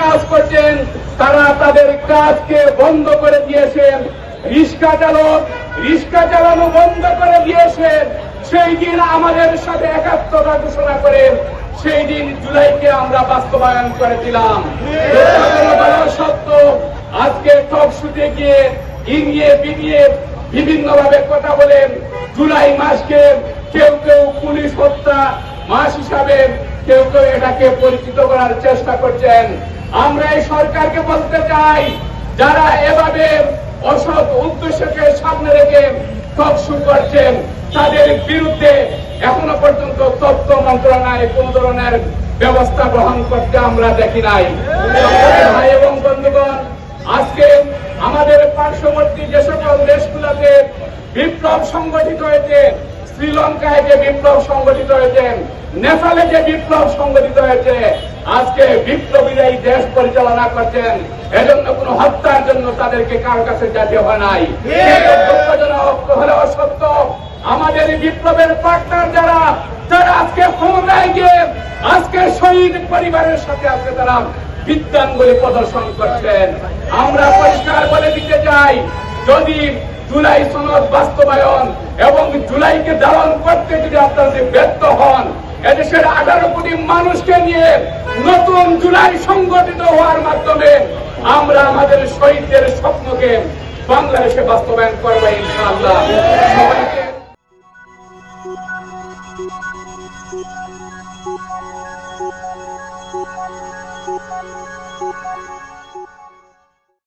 কাজ করছেন তারা তাদের কাজকে বন্ধ করে দিয়েছেন। রিক্সা চালানো বন্ধ করে দিয়েছেন। সেই দিন আমাদের সাথে একাত্মতা ঘোষণা করে সেই দিন জুলাইকে আমরা বাস্তবায়ন করেছিলাম। সত্য আজকে টকশুতে গিয়ে ইনিয়ে বিনিয়ে বিভিন্ন ভাবে কথা বলেন। জুলাই মাসকে কেউ কেউ পুলিশ হত্যা মাস হিসাবে, কেউ কেউ এটাকে পরিচিত করার চেষ্টা করছেন। আমরা এই সরকারকে বলতে চাই, যারা এভাবে অসৎ উদ্দেশ্যকে সামনে রেখে টকশু করছেন তাদের বিরুদ্ধে এখনো পর্যন্ত তথ্য মন্ত্রণালয় কোন ধরনের ব্যবস্থা গ্রহণ করতে আমরা দেখি নাই। ভাই এবং বন্ধুগণ, আজকে আমাদের পার্শ্ববর্তী যে সকল দেশগুলোতে বিপ্লব সংগঠিত হয়েছে, শ্রীলঙ্কায় যে বিপ্লব সংগঠিত হয়েছে, নেপালে যে বিপ্লব সংগঠিত হয়েছে, আজকে বিপ্লবীরা এই দেশ পরিচালনা করছেন। এজন্য কোন হত্যার জন্য তাদেরকে কারো কাছে যেতে হয় নাই। দুঃখজনক হলেও সত্য, আমাদের বিপ্লবের পার্টনার যারা আজকে ক্ষমতায় গিয়ে আজকে শহীদ পরিবারের সাথে আজকে তারা বিদ্যাঙ্গুলি প্রদর্শন করছেন। আমরা পরিষ্কার বলে দিতে চাই, যদি জুলাই সনদ বাস্তবায়ন এবং জুলাইকে ধারণ করতে যদি আপনারা ব্যর্থ হন, এদেশের 18 কোটি মানুষকে নিয়ে নতুন জুলাই সংগঠিত হওয়ার মাধ্যমে আমরা আমাদের শহীদদের স্বপ্নকে বাংলাদেশে বাস্তবায়ন করবো ইনশাআল্লাহ। সবাইকে